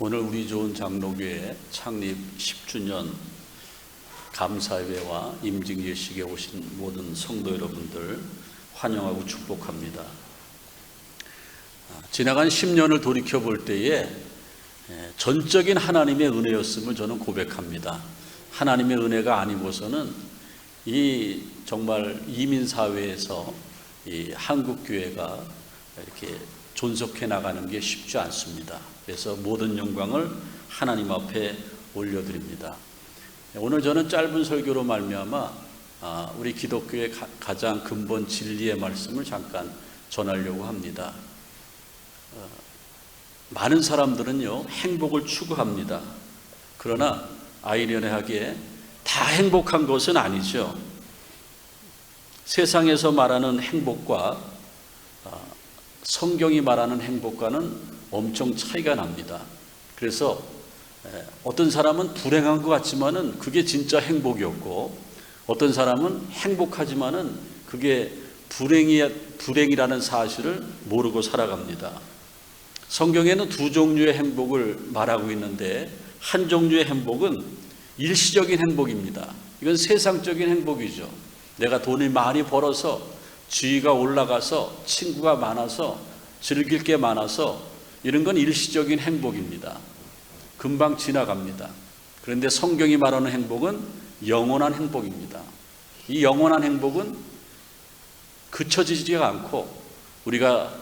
오늘 우리 좋은 장로교회 창립 10주년 감사회와 임직 예식에 오신 모든 성도 여러분들 환영하고 축복합니다. 지나간 10년을 돌이켜 볼 때에 전적인 하나님의 은혜였음을 저는 고백합니다. 하나님의 은혜가 아니고서는 이 정말 이민사회에서 이 한국교회가 이렇게 존속해 나가는 게 쉽지 않습니다. 그래서 모든 영광을 하나님 앞에 올려드립니다. 오늘 저는 짧은 설교로 말미암아 우리 기독교의 가장 근본 진리의 말씀을 잠깐 전하려고 합니다. 많은 사람들은요 행복을 추구합니다. 그러나 아이러니하게 다 행복한 것은 아니죠. 세상에서 말하는 행복과 성경이 말하는 행복과는 엄청 차이가 납니다. 그래서 어떤 사람은 불행한 것 같지만은 그게 진짜 행복이었고, 어떤 사람은 행복하지만은 그게 불행이라는 사실을 모르고 살아갑니다. 성경에는 두 종류의 행복을 말하고 있는데, 한 종류의 행복은 일시적인 행복입니다. 이건 세상적인 행복이죠. 내가 돈을 많이 벌어서 지위가 올라가서 친구가 많아서 즐길 게 많아서 이런 건 일시적인 행복입니다. 금방 지나갑니다. 그런데 성경이 말하는 행복은 영원한 행복입니다. 이 영원한 행복은 그쳐지지가 않고 우리가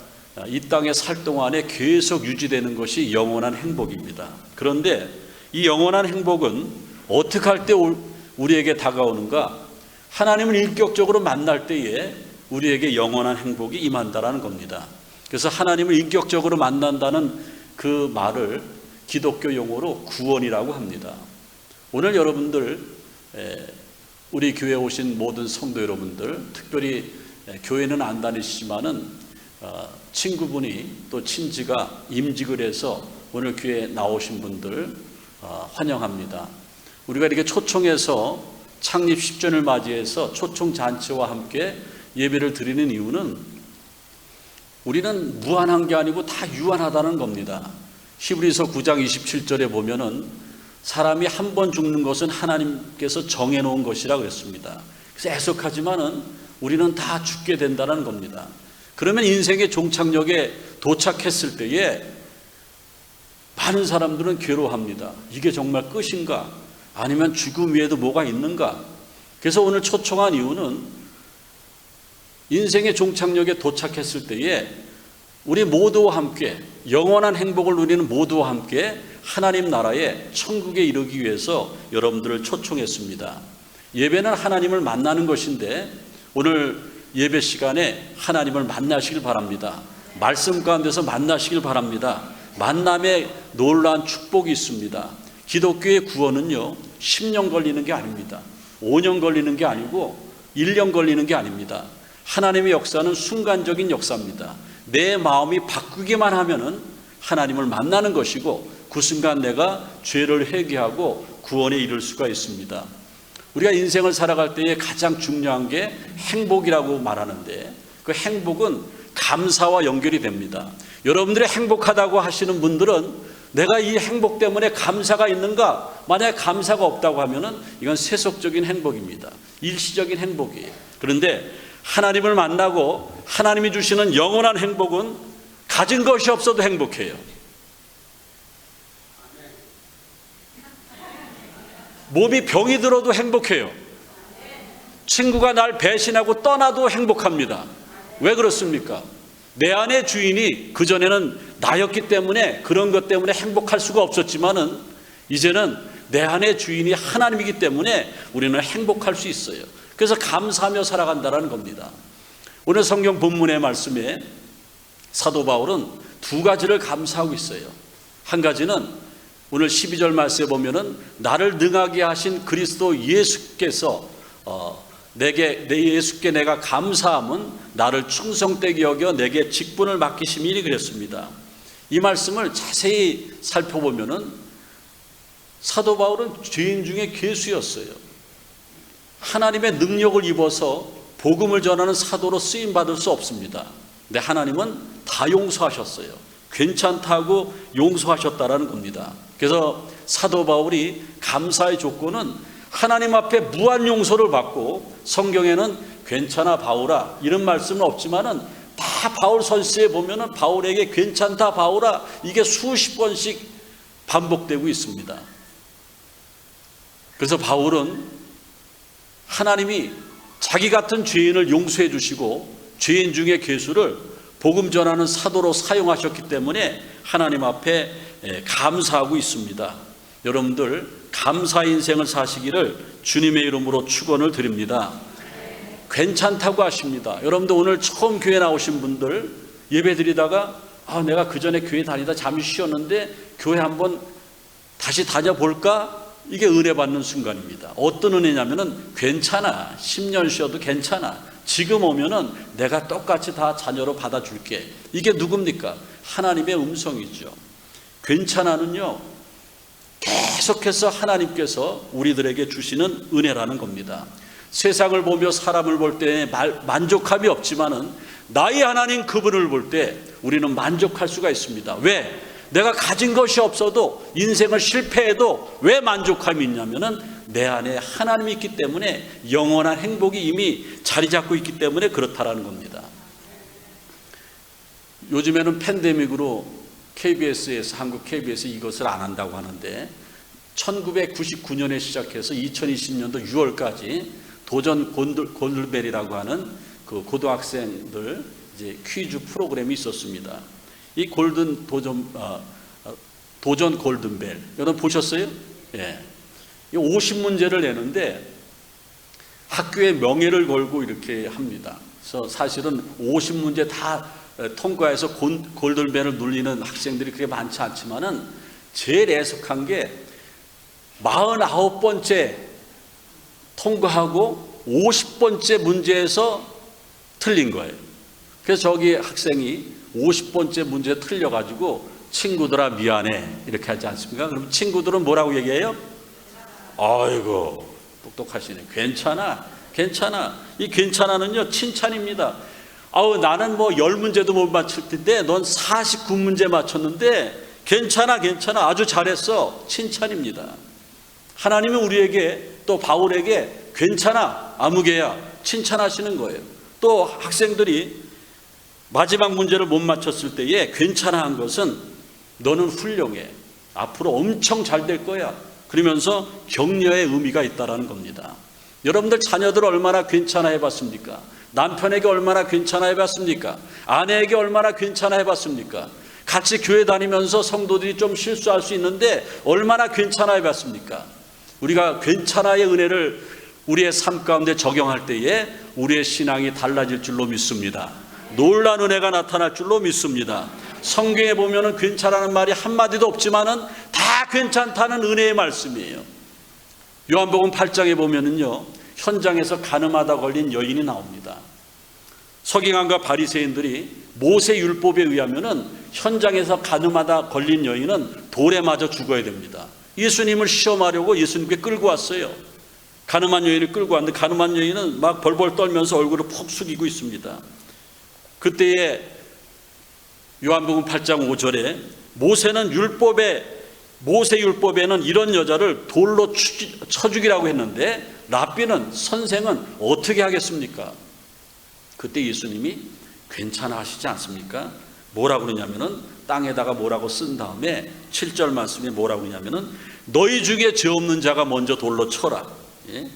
이 땅에 살 동안에 계속 유지되는 것이 영원한 행복입니다. 그런데 이 영원한 행복은 어떻게 할 때 우리에게 다가오는가? 하나님을 인격적으로 만날 때에 우리에게 영원한 행복이 임한다라는 겁니다. 그래서 하나님을 인격적으로 만난다는 그 말을 기독교 용어로 구원이라고 합니다. 오늘 여러분들, 우리 교회에 오신 모든 성도 여러분들, 특별히 교회는 안 다니시지만은 친구분이 또 친지가 임직을 해서 오늘 교회에 나오신 분들 환영합니다. 우리가 이렇게 초청해서 창립 10주년을 맞이해서 초청 잔치와 함께 예배를 드리는 이유는 우리는 무한한 게 아니고 다 유한하다는 겁니다. 히브리서 9장 27절에 보면은 사람이 한 번 죽는 것은 하나님께서 정해놓은 것이라 그랬습니다. 그래서 애석하지만은 우리는 다 죽게 된다는 겁니다. 그러면 인생의 종착역에 도착했을 때에 많은 사람들은 괴로워합니다. 이게 정말 끝인가? 아니면 죽음 위에도 뭐가 있는가? 그래서 오늘 초청한 이유는 인생의 종착역에 도착했을 때에 우리 모두와 함께 영원한 행복을 누리는 모두와 함께 하나님 나라의 천국에 이르기 위해서 여러분들을 초청했습니다. 예배는 하나님을 만나는 것인데 오늘 예배 시간에 하나님을 만나시길 바랍니다. 말씀 가운데서 만나시길 바랍니다. 만남에 놀라운 축복이 있습니다. 기독교의 구원은요 10년 걸리는 게 아닙니다. 5년 걸리는 게 아니고 1년 걸리는 게 아닙니다. 하나님의 역사는 순간적인 역사입니다. 내 마음이 바꾸기만 하면은 하나님을 만나는 것이고 그 순간 내가 죄를 회개하고 구원에 이를 수가 있습니다. 우리가 인생을 살아갈 때에 가장 중요한 게 행복이라고 말하는데 그 행복은 감사와 연결이 됩니다. 여러분들이 행복하다고 하시는 분들은 내가 이 행복 때문에 감사가 있는가? 만약에 감사가 없다고 하면은 이건 세속적인 행복입니다. 일시적인 행복이에요. 그런데 하나님을 만나고 하나님이 주시는 영원한 행복은 가진 것이 없어도 행복해요. 몸이 병이 들어도 행복해요. 친구가 날 배신하고 떠나도 행복합니다. 왜 그렇습니까? 내 안의 주인이 그전에는 나였기 때문에 그런 것 때문에 행복할 수가 없었지만은 이제는 내 안의 주인이 하나님이기 때문에 우리는 행복할 수 있어요. 그래서 감사하며 살아간다는 겁니다. 오늘 성경 본문의 말씀에 사도 바울은 두 가지를 감사하고 있어요. 한 가지는 오늘 12절 말씀에 보면은 나를 능하게 하신 그리스도 예수께서 내 예수께 내가 감사함은 나를 충성되게 여겨 내게 직분을 맡기심이니 그랬습니다. 이 말씀을 자세히 살펴보면은 사도 바울은 죄인 중에 괴수였어요. 하나님의 능력을 입어서 복음을 전하는 사도로 쓰임 받을 수 없습니다. 근데 하나님은 다 용서하셨어요. 괜찮다고 용서하셨다라는 겁니다. 그래서 사도 바울이 감사의 조건은 하나님 앞에 무한 용서를 받고, 성경에는 괜찮아 바울아 이런 말씀은 없지만은 다 바울 선시에 보면은 바울에게 괜찮다 바울아 이게 수십 번씩 반복되고 있습니다. 그래서 바울은 하나님이 자기 같은 죄인을 용서해 주시고 죄인 중에 괴수를 복음 전하는 사도로 사용하셨기 때문에 하나님 앞에 감사하고 있습니다. 여러분들 감사 인생을 사시기를 주님의 이름으로 축원을 드립니다. 괜찮다고 하십니다. 여러분들 오늘 처음 교회 나오신 분들 예배 드리다가 내가 그 전에 교회 다니다 잠시 쉬었는데 교회 한번 다시 다녀볼까? 이게 은혜 받는 순간입니다. 어떤 은혜냐면은 괜찮아. 10년 쉬어도 괜찮아. 지금 오면은 내가 똑같이 다 자녀로 받아줄게. 이게 누굽니까? 하나님의 음성이죠. 괜찮아는요, 계속해서 하나님께서 우리들에게 주시는 은혜라는 겁니다. 세상을 보며 사람을 볼 때 만족함이 없지만은 나의 하나님 그분을 볼 때 우리는 만족할 수가 있습니다. 왜? 내가 가진 것이 없어도 인생을 실패해도 왜 만족함이 있냐면은 내 안에 하나님이 있기 때문에 영원한 행복이 이미 자리 잡고 있기 때문에 그렇다라는 겁니다. 요즘에는 팬데믹으로 KBS에서 한국 KBS 이것을 안 한다고 하는데 1999년에 시작해서 2020년도 6월까지 도전 골든벨이라고 하는 그 고등학생들 이제 퀴즈 프로그램이 있었습니다. 이 도전 골든벨 여러분 보셨어요? 예. 50문제를 내는데 학교의 명예를 걸고 이렇게 합니다. 그래서 사실은 50문제 다 통과해서 골든벨을 눌리는 학생들이 그렇게 많지 않지만은 제일 애석한 게 49번째 통과하고 50번째 문제에서 틀린 거예요. 그래서 저기 학생이 50번째 문제 틀려가지고 친구들아 미안해 이렇게 하지 않습니까? 그럼 친구들은 뭐라고 얘기해요? 아이고 똑똑하시네. 괜찮아. 이 괜찮아는요 칭찬입니다. 나는 뭐 10문제도 못 맞출 텐데 넌 49문제 맞췄는데 괜찮아 아주 잘했어. 칭찬입니다. 하나님은 우리에게 또 바울에게 괜찮아 아무개야 칭찬하시는 거예요. 또 학생들이 마지막 문제를 못 맞췄을 때에 괜찮아 한 것은 너는 훌륭해. 앞으로 엄청 잘 될 거야. 그러면서 격려의 의미가 있다라는 겁니다. 여러분들 자녀들 얼마나 괜찮아 해봤습니까? 남편에게 얼마나 괜찮아 해봤습니까? 아내에게 얼마나 괜찮아 해봤습니까? 같이 교회 다니면서 성도들이 좀 실수할 수 있는데 얼마나 괜찮아 해봤습니까? 우리가 괜찮아의 은혜를 우리의 삶 가운데 적용할 때에 우리의 신앙이 달라질 줄로 믿습니다. 놀라운 은혜가 나타날 줄로 믿습니다. 성경에 보면은 괜찮아는 말이 한마디도 없지만은 다 괜찮다는 은혜의 말씀이에요. 요한복음 8장에 보면은요, 현장에서 가늠하다 걸린 여인이 나옵니다. 서기관과 바리새인들이 모세 율법에 의하면은 현장에서 가늠하다 걸린 여인은 돌에 맞아 죽어야 됩니다. 예수님을 시험하려고 예수님께 끌고 왔어요. 가늠한 여인을 끌고 왔는데 가늠한 여인은 막 벌벌 떨면서 얼굴을 푹 숙이고 있습니다. 그때에 요한복음 8장 5절에 모세 율법에는 이런 여자를 돌로 쳐 죽이라고 했는데 랍비는 선생은 어떻게 하겠습니까? 그때 예수님이 괜찮아 하시지 않습니까? 뭐라고 그러냐면은 땅에다가 뭐라고 쓴 다음에 7절 말씀에 뭐라고 그러냐면은 너희 중에 죄 없는 자가 먼저 돌로 쳐라. 예?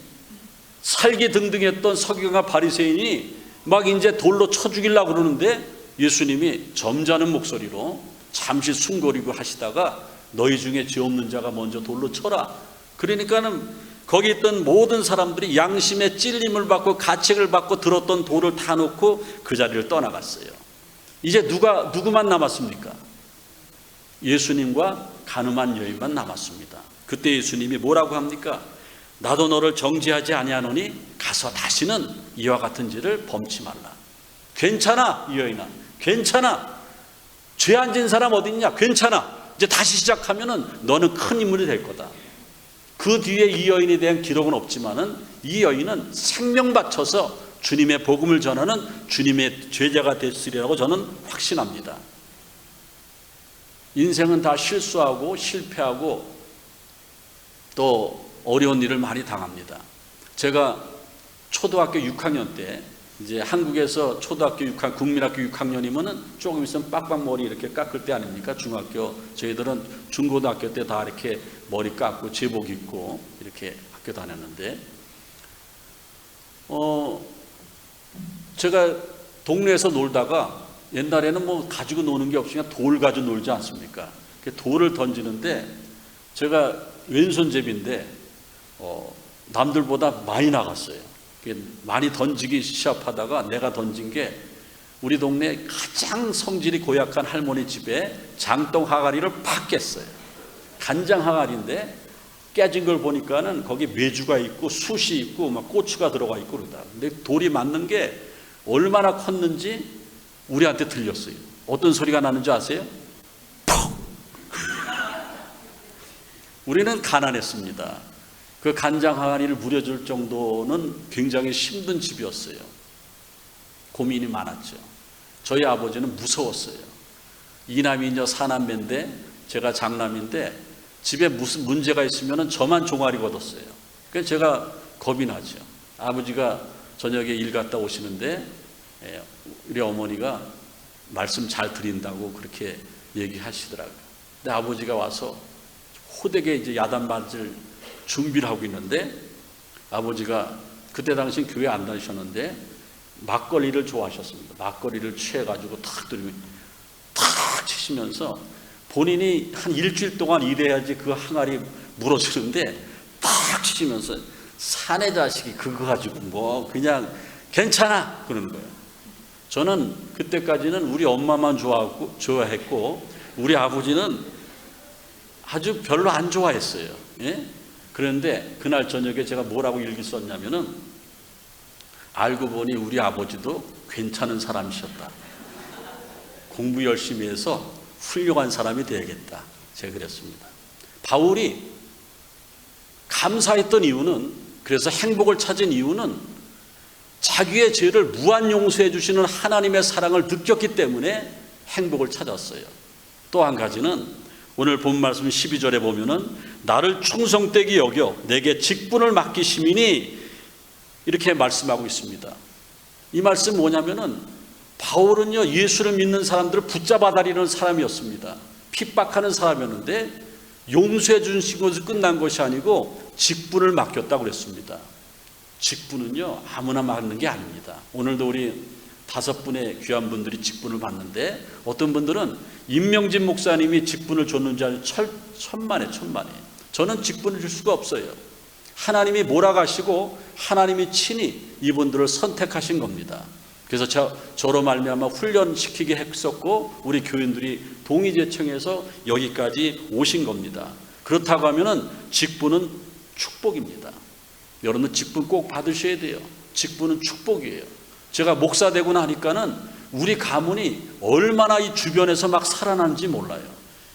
살기 등등했던 서기관과 바리새인이 막 이제 돌로 쳐 죽이려고 그러는데 예수님이 점잖은 목소리로 잠시 숨거리고 하시다가 너희 중에 죄 없는 자가 먼저 돌로 쳐라. 그러니까는 거기 있던 모든 사람들이 양심의 찔림을 받고 가책을 받고 들었던 돌을 다 놓고 그 자리를 떠나갔어요. 이제 누구만 남았습니까? 예수님과 가늠한 여인만 남았습니다. 그때 예수님이 뭐라고 합니까? 나도 너를 정죄하지 아니하노니 가서 다시는 이와 같은 죄를 범치 말라. 괜찮아 이 여인아, 괜찮아. 죄 안 진 사람 어디 있냐? 괜찮아. 이제 다시 시작하면은 너는 큰 인물이 될 거다. 그 뒤에 이 여인에 대한 기록은 없지만은 이 여인은 생명 바쳐서 주님의 복음을 전하는 주님의 제자가 됐으리라고 저는 확신합니다. 인생은 다 실수하고 실패하고 또 어려운 일을 많이 당합니다. 제가 초등학교 6학년 때 이제 한국에서 초등학교 6학년, 국민학교 6학년이면은 조금 있으면 빡빡머리 이렇게 깎을 때 아닙니까? 중학교, 저희들은 중고등학교 때 다 이렇게 머리 깎고 제복 입고 이렇게 학교 다녔는데, 제가 동네에서 놀다가 옛날에는 뭐 가지고 노는 게 없으니까 돌 가지고 놀지 않습니까? 돌을 던지는데 제가 왼손잡이인데 남들보다 많이 나갔어요. 많이 던지기 시합하다가 내가 던진 게 우리 동네 가장 성질이 고약한 할머니 집에 장동 항아리를 팍 깼어요. 간장 항아리인데 깨진 걸 보니까는 거기 메주가 있고 숯이 있고 막 고추가 들어가 있고 그러다. 근데 돌이 맞는 게 얼마나 컸는지 우리한테 들렸어요. 어떤 소리가 나는지 아세요? 퍽! 우리는 가난했습니다. 그 간장 항아리를 무려줄 정도는 굉장히 힘든 집이었어요. 고민이 많았죠. 저희 아버지는 무서웠어요. 이남이녀 사남매인데 제가 장남인데 집에 무슨 문제가 있으면 저만 종아리 걷었어요. 그래서 제가 겁이 나죠. 아버지가 저녁에 일 갔다 오시는데 우리 어머니가 말씀 잘 드린다고 그렇게 얘기하시더라고요. 근데 아버지가 와서 호되게 이제 야단 맞을 준비를 하고 있는데, 아버지가 그때 당시 교회 안 다니셨는데 막걸리를 좋아하셨습니다. 막걸리를 취해가지고 탁 들이면 탁 치시면서 본인이 한 일주일 동안 일해야지 그 항아리 물어주는데 탁 치시면서 사내 자식이 그거 가지고 뭐 그냥 괜찮아 그러는 거예요. 저는 그때까지는 우리 엄마만 좋아했고 우리 아버지는 아주 별로 안 좋아했어요. 예? 그런데 그날 저녁에 제가 뭐라고 일기 썼냐면은, 알고 보니 우리 아버지도 괜찮은 사람이셨다. 공부 열심히 해서 훌륭한 사람이 되야겠다. 제가 그랬습니다. 바울이 감사했던 이유는, 그래서 행복을 찾은 이유는 자기의 죄를 무한 용서해 주시는 하나님의 사랑을 느꼈기 때문에 행복을 찾았어요. 또 한 가지는 오늘 본 말씀 12절에 보면은 나를 충성되게 여겨 내게 직분을 맡기심이니 이렇게 말씀하고 있습니다. 이 말씀 뭐냐면은 바울은요 예수를 믿는 사람들을 붙잡아 다니는 사람이었습니다. 핍박하는 사람이었는데 용서해 주신 것이 끝난 것이 아니고 직분을 맡겼다고 그랬습니다. 직분은요 아무나 맡는 게 아닙니다. 오늘도 우리 5분의 귀한 분들이 직분을 받는데 어떤 분들은 임명진 목사님이 직분을 줬는지 아주 천만에. 저는 직분을 줄 수가 없어요. 하나님이 몰아가시고 하나님이 친히 이분들을 선택하신 겁니다. 그래서 저로 말미암아 훈련시키게 했었고 우리 교인들이 동의 제청해서 여기까지 오신 겁니다. 그렇다고 하면은 직분은 축복입니다. 여러분 직분 꼭 받으셔야 돼요. 직분은 축복이에요. 제가 목사 되고 나니까는 우리 가문이 얼마나 이 주변에서 막 살아나는지 몰라요.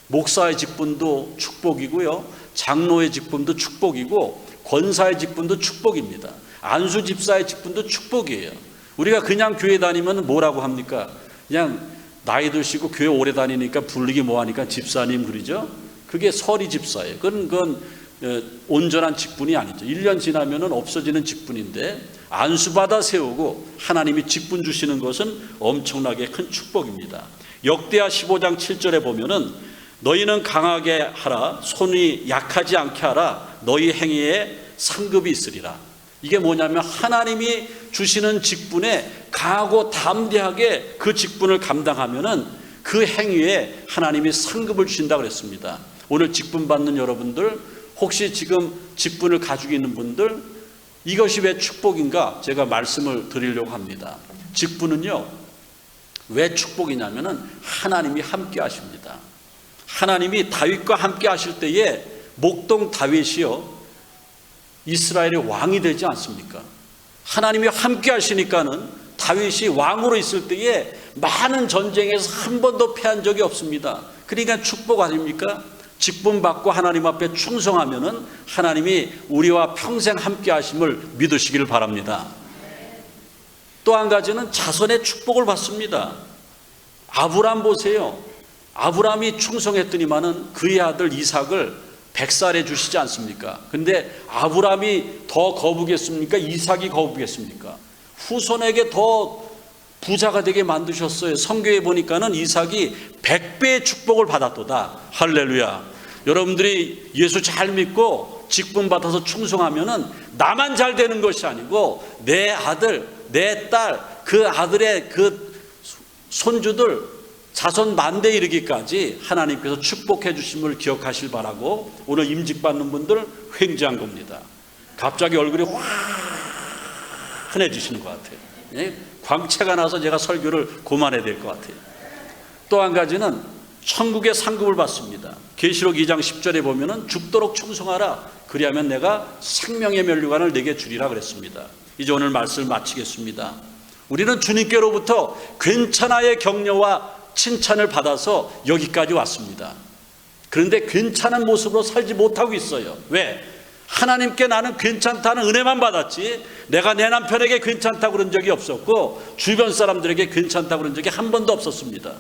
목사의 직분도 축복이고요, 장로의 직분도 축복이고, 권사의 직분도 축복입니다. 안수 집사의 직분도 축복이에요. 우리가 그냥 교회 다니면 뭐라고 합니까? 그냥 나이 드시고 교회 오래 다니니까 부르기 뭐하니까 집사님 그러죠. 그게 서리 집사예요. 그건 온전한 직분이 아니죠. 1년 지나면 없어지는 직분인데 안수받아 세우고 하나님이 직분 주시는 것은 엄청나게 큰 축복입니다. 역대하 15장 7절에 보면은 너희는 강하게 하라, 손이 약하지 않게 하라, 너희 행위에 상급이 있으리라. 이게 뭐냐면 하나님이 주시는 직분에 강하고 담대하게 그 직분을 감당하면은 그 행위에 하나님이 상급을 주신다고 그랬습니다. 오늘 직분 받는 여러분들, 혹시 지금 직분을 가지고 있는 분들, 이것이 왜 축복인가 제가 말씀을 드리려고 합니다. 직분은요 왜 축복이냐면은 하나님이 함께 하십니다. 하나님이 다윗과 함께 하실 때에 목동 다윗이요 이스라엘의 왕이 되지 않습니까? 하나님이 함께 하시니까는 다윗이 왕으로 있을 때에 많은 전쟁에서 한 번도 패한 적이 없습니다. 그러니까 축복 아닙니까? 직분 받고 하나님 앞에 충성하면은 하나님이 우리와 평생 함께 하심을 믿으시기를 바랍니다. 또 한 가지는 자손의 축복을 받습니다. 아브라함 보세요. 아브라함이 충성했더니만은 그의 아들 이삭을 100살에 주시지 않습니까? 근데 아브라함이 더 거부겠습니까? 이삭이 거부겠습니까? 후손에게 더 부자가 되게 만드셨어요. 성경에 보니까는 이삭이 100배의 축복을 받았도다. 할렐루야. 여러분들이 예수 잘 믿고 직분 받아서 충성하면은 나만 잘 되는 것이 아니고 내 아들, 내 딸, 그 아들의 그 손주들 자손 만대 이르기까지 하나님께서 축복해 주심을 기억하실 바라고 오늘 임직받는 분들 횡재한 겁니다. 갑자기 얼굴이 환해지시는 것 같아요. 예? 광채가 나서 제가 설교를 그만해야 될 것 같아요. 또 한 가지는 천국의 상급을 받습니다. 계시록 2장 10절에 보면은 죽도록 충성하라. 그리하면 내가 생명의 면류관을 내게 주리라 그랬습니다. 이제 오늘 말씀을 마치겠습니다. 우리는 주님께로부터 괜찮아의 격려와 칭찬을 받아서 여기까지 왔습니다. 그런데 괜찮은 모습으로 살지 못하고 있어요. 왜? 하나님께 나는 괜찮다는 은혜만 받았지 내가 내 남편에게 괜찮다고 그런 적이 없었고 주변 사람들에게 괜찮다고 그런 적이 한 번도 없었습니다.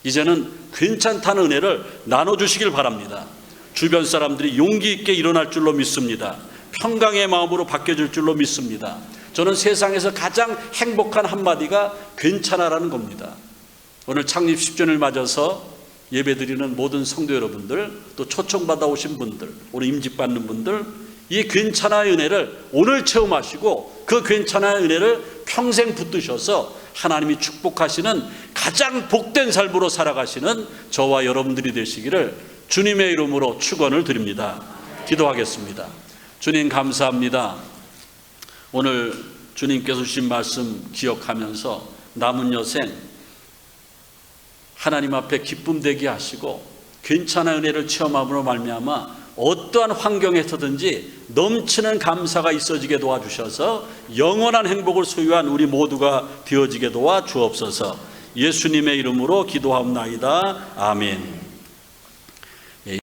이제는 괜찮다는 은혜를 나눠주시길 바랍니다. 주변 사람들이 용기 있게 일어날 줄로 믿습니다. 평강의 마음으로 바뀌어질 줄로 믿습니다. 저는 세상에서 가장 행복한 한마디가 괜찮아라는 겁니다. 오늘 창립 10주년을 맞아서 예배드리는 모든 성도 여러분들, 또 초청받아 오신 분들, 오늘 임직받는 분들, 이 괜찮아의 은혜를 오늘 체험하시고 그 괜찮아의 은혜를 평생 붙드셔서 하나님이 축복하시는 가장 복된 삶으로 살아가시는 저와 여러분들이 되시기를 주님의 이름으로 축원을 드립니다. 기도하겠습니다. 주님 감사합니다. 오늘 주님께서 주신 말씀 기억하면서 남은 여생 하나님 앞에 기쁨 되게 하시고 괜찮은 은혜를 체험함으로 말미암아 어떠한 환경에서든지 넘치는 감사가 있어지게 도와주셔서 영원한 행복을 소유한 우리 모두가 되어지게 도와 주옵소서. 예수님의 이름으로 기도하옵나이다. 아멘.